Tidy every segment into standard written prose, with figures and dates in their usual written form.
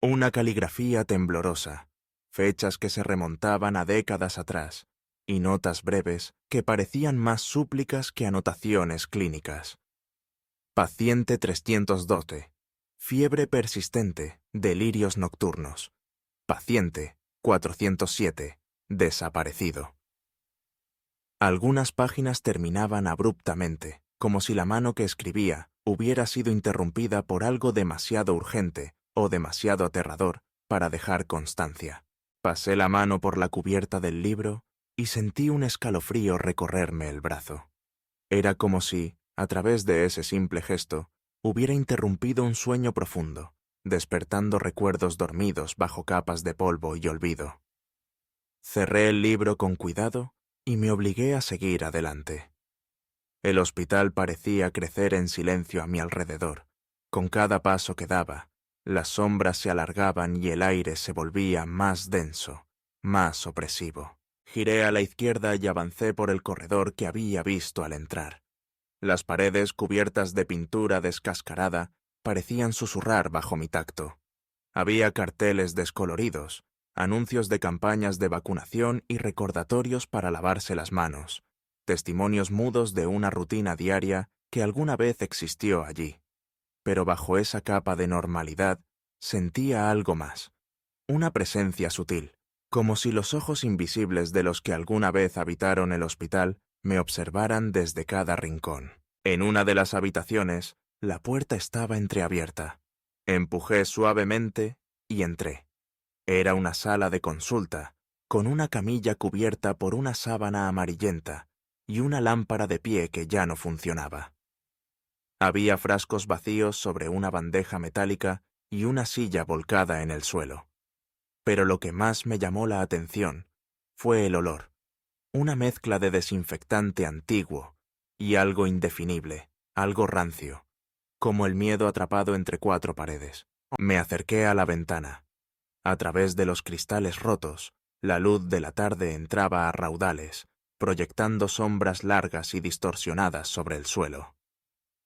Una caligrafía temblorosa, fechas que se remontaban a décadas atrás, y notas breves que parecían más súplicas que anotaciones clínicas. Paciente 312. Fiebre persistente, delirios nocturnos. Paciente 407. Desaparecido. Algunas páginas terminaban abruptamente, como si la mano que escribía hubiera sido interrumpida por algo demasiado urgente o demasiado aterrador para dejar constancia. Pasé la mano por la cubierta del libro y sentí un escalofrío recorrerme el brazo. Era como si, a través de ese simple gesto, hubiera interrumpido un sueño profundo, despertando recuerdos dormidos bajo capas de polvo y olvido. Cerré el libro con cuidado y me obligué a seguir adelante. El hospital parecía crecer en silencio a mi alrededor. Con cada paso que daba, las sombras se alargaban y el aire se volvía más denso, más opresivo. Giré a la izquierda y avancé por el corredor que había visto al entrar. Las paredes cubiertas de pintura descascarada parecían susurrar bajo mi tacto. Había carteles descoloridos, anuncios de campañas de vacunación y recordatorios para lavarse las manos, testimonios mudos de una rutina diaria que alguna vez existió allí. Pero bajo esa capa de normalidad sentía algo más, una presencia sutil, como si los ojos invisibles de los que alguna vez habitaron el hospital me observaran desde cada rincón. En una de las habitaciones, la puerta estaba entreabierta. Empujé suavemente y entré. Era una sala de consulta, con una camilla cubierta por una sábana amarillenta y una lámpara de pie que ya no funcionaba. Había frascos vacíos sobre una bandeja metálica y una silla volcada en el suelo. Pero lo que más me llamó la atención fue el olor, una mezcla de desinfectante antiguo y algo indefinible, algo rancio, como el miedo atrapado entre cuatro paredes. Me acerqué a la ventana. A través de los cristales rotos, la luz de la tarde entraba a raudales, proyectando sombras largas y distorsionadas sobre el suelo.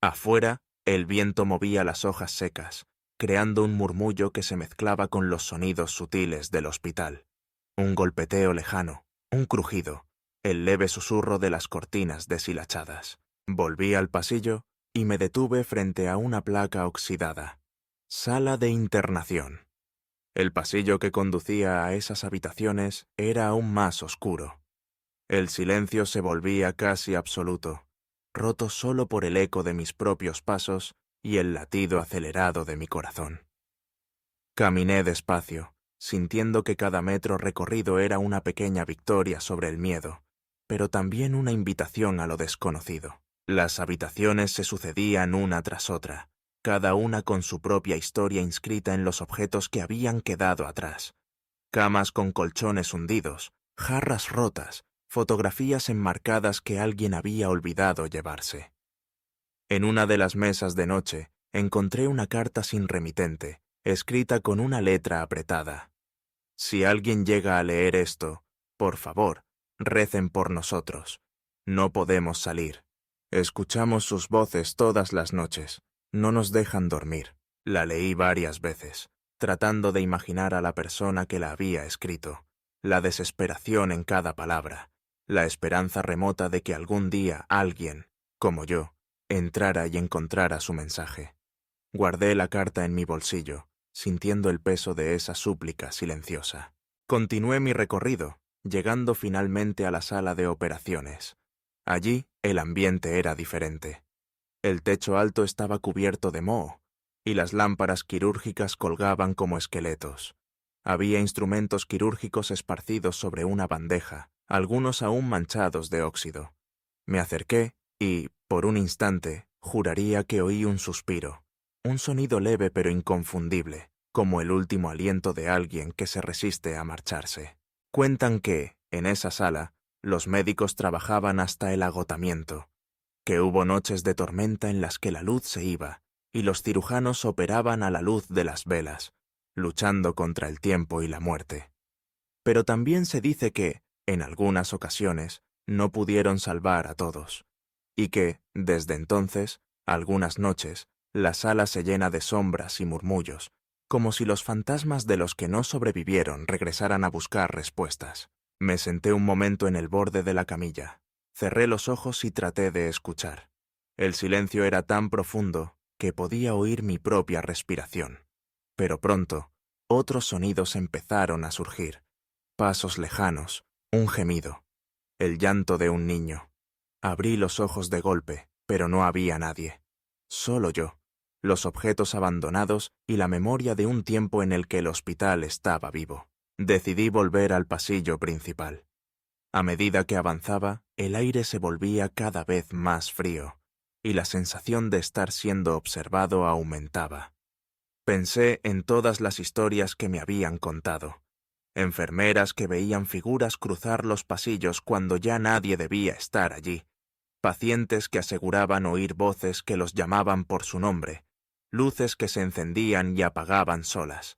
Afuera, el viento movía las hojas secas, creando un murmullo que se mezclaba con los sonidos sutiles del hospital. Un golpeteo lejano, un crujido, el leve susurro de las cortinas deshilachadas. Volví al pasillo y me detuve frente a una placa oxidada. Sala de internación. El pasillo que conducía a esas habitaciones era aún más oscuro. El silencio se volvía casi absoluto, roto solo por el eco de mis propios pasos y el latido acelerado de mi corazón. Caminé despacio, sintiendo que cada metro recorrido era una pequeña victoria sobre el miedo, pero también una invitación a lo desconocido. Las habitaciones se sucedían una tras otra, cada una con su propia historia inscrita en los objetos que habían quedado atrás. Camas con colchones hundidos, jarras rotas, fotografías enmarcadas que alguien había olvidado llevarse. En una de las mesas de noche encontré una carta sin remitente, escrita con una letra apretada. Si alguien llega a leer esto, por favor, recen por nosotros. No podemos salir. Escuchamos sus voces todas las noches. No nos dejan dormir. La leí varias veces, tratando de imaginar a la persona que la había escrito, la desesperación en cada palabra, la esperanza remota de que algún día alguien, como yo, entrara y encontrara su mensaje. Guardé la carta en mi bolsillo, sintiendo el peso de esa súplica silenciosa. Continué mi recorrido, llegando finalmente a la sala de operaciones. Allí el ambiente era diferente. El techo alto estaba cubierto de moho, y las lámparas quirúrgicas colgaban como esqueletos. Había instrumentos quirúrgicos esparcidos sobre una bandeja, algunos aún manchados de óxido. Me acerqué y, por un instante, juraría que oí un suspiro, un sonido leve pero inconfundible, como el último aliento de alguien que se resiste a marcharse. Cuentan que, en esa sala, los médicos trabajaban hasta el agotamiento, que hubo noches de tormenta en las que la luz se iba, y los cirujanos operaban a la luz de las velas, luchando contra el tiempo y la muerte. Pero también se dice que, en algunas ocasiones, no pudieron salvar a todos, y que, desde entonces, algunas noches, la sala se llena de sombras y murmullos, como si los fantasmas de los que no sobrevivieron regresaran a buscar respuestas. Me senté un momento en el borde de la camilla, cerré los ojos y traté de escuchar. El silencio era tan profundo que podía oír mi propia respiración. Pero pronto, otros sonidos empezaron a surgir. Pasos lejanos, un gemido, el llanto de un niño. Abrí los ojos de golpe, pero no había nadie. Solo yo, los objetos abandonados y la memoria de un tiempo en el que el hospital estaba vivo. Decidí volver al pasillo principal. A medida que avanzaba, el aire se volvía cada vez más frío, y la sensación de estar siendo observado aumentaba. Pensé en todas las historias que me habían contado. Enfermeras que veían figuras cruzar los pasillos cuando ya nadie debía estar allí. Pacientes que aseguraban oír voces que los llamaban por su nombre. Luces que se encendían y apagaban solas.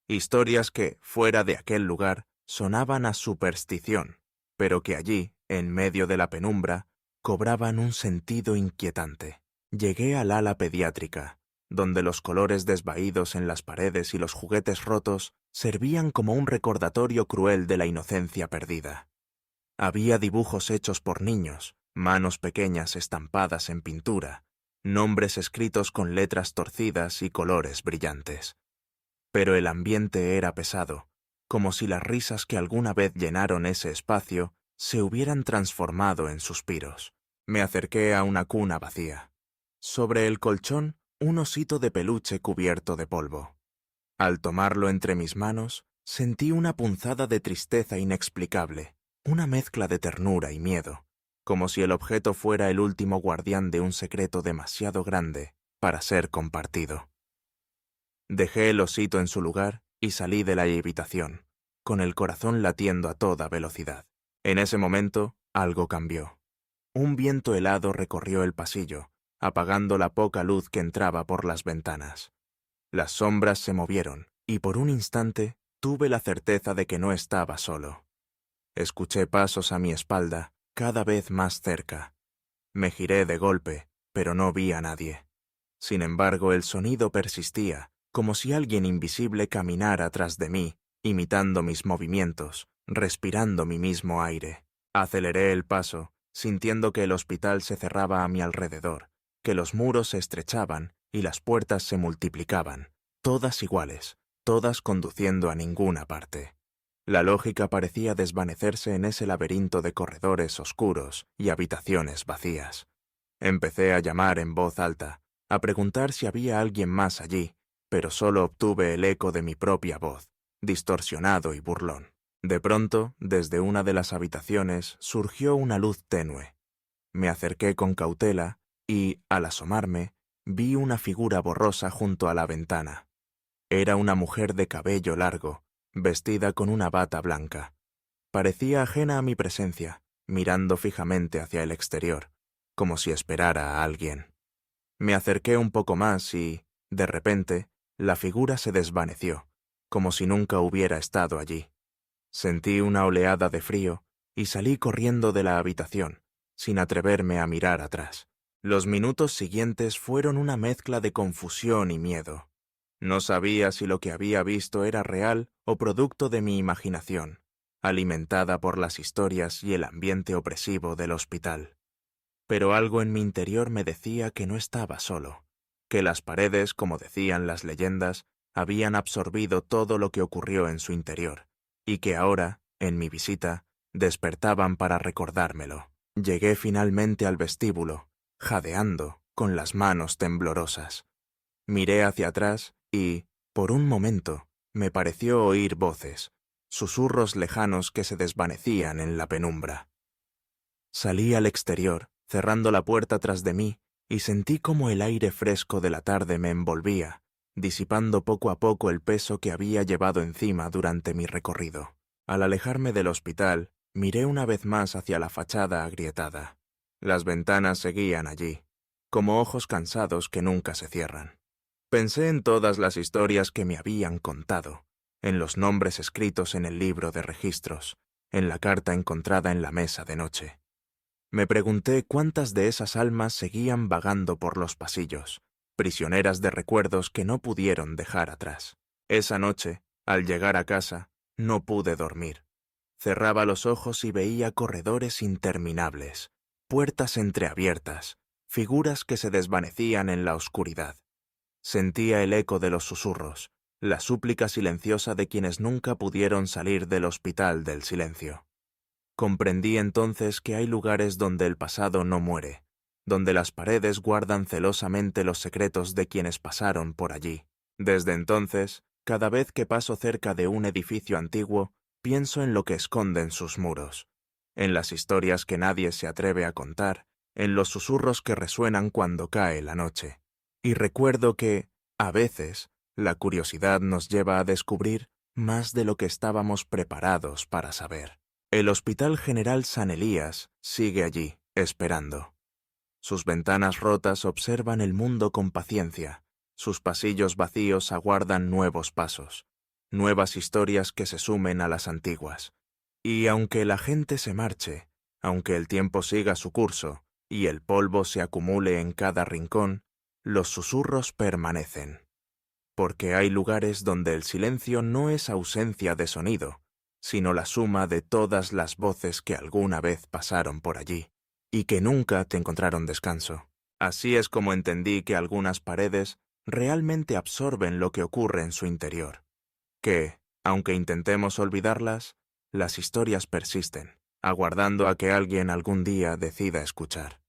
Historias que, fuera de aquel lugar, sonaban a superstición, pero que allí, en medio de la penumbra, cobraban un sentido inquietante. Llegué al ala pediátrica, donde los colores desvaídos en las paredes y los juguetes rotos servían como un recordatorio cruel de la inocencia perdida. Había dibujos hechos por niños, manos pequeñas estampadas en pintura, nombres escritos con letras torcidas y colores brillantes. Pero el ambiente era pesado, como si las risas que alguna vez llenaron ese espacio se hubieran transformado en suspiros. Me acerqué a una cuna vacía. Sobre el colchón, un osito de peluche cubierto de polvo. Al tomarlo entre mis manos, sentí una punzada de tristeza inexplicable, una mezcla de ternura y miedo, como si el objeto fuera el último guardián de un secreto demasiado grande para ser compartido. Dejé el osito en su lugar y salí de la habitación, con el corazón latiendo a toda velocidad. En ese momento, algo cambió. Un viento helado recorrió el pasillo, apagando la poca luz que entraba por las ventanas. Las sombras se movieron, y por un instante tuve la certeza de que no estaba solo. Escuché pasos a mi espalda, cada vez más cerca. Me giré de golpe, pero no vi a nadie. Sin embargo, el sonido persistía, como si alguien invisible caminara tras de mí, imitando mis movimientos, respirando mi mismo aire. Aceleré el paso, sintiendo que el hospital se cerraba a mi alrededor, que los muros se estrechaban y las puertas se multiplicaban, todas iguales, todas conduciendo a ninguna parte. La lógica parecía desvanecerse en ese laberinto de corredores oscuros y habitaciones vacías. Empecé a llamar en voz alta, a preguntar si había alguien más allí, pero solo obtuve el eco de mi propia voz, distorsionado y burlón. De pronto, desde una de las habitaciones surgió una luz tenue. Me acerqué con cautela y, al asomarme, vi una figura borrosa junto a la ventana. Era una mujer de cabello largo, vestida con una bata blanca. Parecía ajena a mi presencia, mirando fijamente hacia el exterior, como si esperara a alguien. Me acerqué un poco más y, de repente, la figura se desvaneció, como si nunca hubiera estado allí. Sentí una oleada de frío y salí corriendo de la habitación, sin atreverme a mirar atrás. Los minutos siguientes fueron una mezcla de confusión y miedo. No sabía si lo que había visto era real o producto de mi imaginación, alimentada por las historias y el ambiente opresivo del hospital. Pero algo en mi interior me decía que no estaba solo, que las paredes, como decían las leyendas, habían absorbido todo lo que ocurrió en su interior, y que ahora, en mi visita, despertaban para recordármelo. Llegué finalmente al vestíbulo, jadeando, con las manos temblorosas. Miré hacia atrás y, por un momento, me pareció oír voces, susurros lejanos que se desvanecían en la penumbra. Salí al exterior, cerrando la puerta tras de mí, y sentí como el aire fresco de la tarde me envolvía, disipando poco a poco el peso que había llevado encima durante mi recorrido. Al alejarme del hospital, miré una vez más hacia la fachada agrietada. Las ventanas seguían allí, como ojos cansados que nunca se cierran. Pensé en todas las historias que me habían contado, en los nombres escritos en el libro de registros, en la carta encontrada en la mesa de noche. Me pregunté cuántas de esas almas seguían vagando por los pasillos, prisioneras de recuerdos que no pudieron dejar atrás. Esa noche, al llegar a casa, no pude dormir. Cerraba los ojos y veía corredores interminables, puertas entreabiertas, figuras que se desvanecían en la oscuridad. Sentía el eco de los susurros, la súplica silenciosa de quienes nunca pudieron salir del hospital del silencio. Comprendí entonces que hay lugares donde el pasado no muere, donde las paredes guardan celosamente los secretos de quienes pasaron por allí. Desde entonces, cada vez que paso cerca de un edificio antiguo, pienso en lo que esconden sus muros, en las historias que nadie se atreve a contar, en los susurros que resuenan cuando cae la noche. Y recuerdo que, a veces, la curiosidad nos lleva a descubrir más de lo que estábamos preparados para saber. El Hospital General San Elías sigue allí, esperando. Sus ventanas rotas observan el mundo con paciencia, sus pasillos vacíos aguardan nuevos pasos, nuevas historias que se sumen a las antiguas. Y aunque la gente se marche, aunque el tiempo siga su curso y el polvo se acumule en cada rincón, los susurros permanecen. Porque hay lugares donde el silencio no es ausencia de sonido, sino la suma de todas las voces que alguna vez pasaron por allí y que nunca te encontraron descanso. Así es como entendí que algunas paredes realmente absorben lo que ocurre en su interior, que, aunque intentemos olvidarlas, las historias persisten, aguardando a que alguien algún día decida escuchar.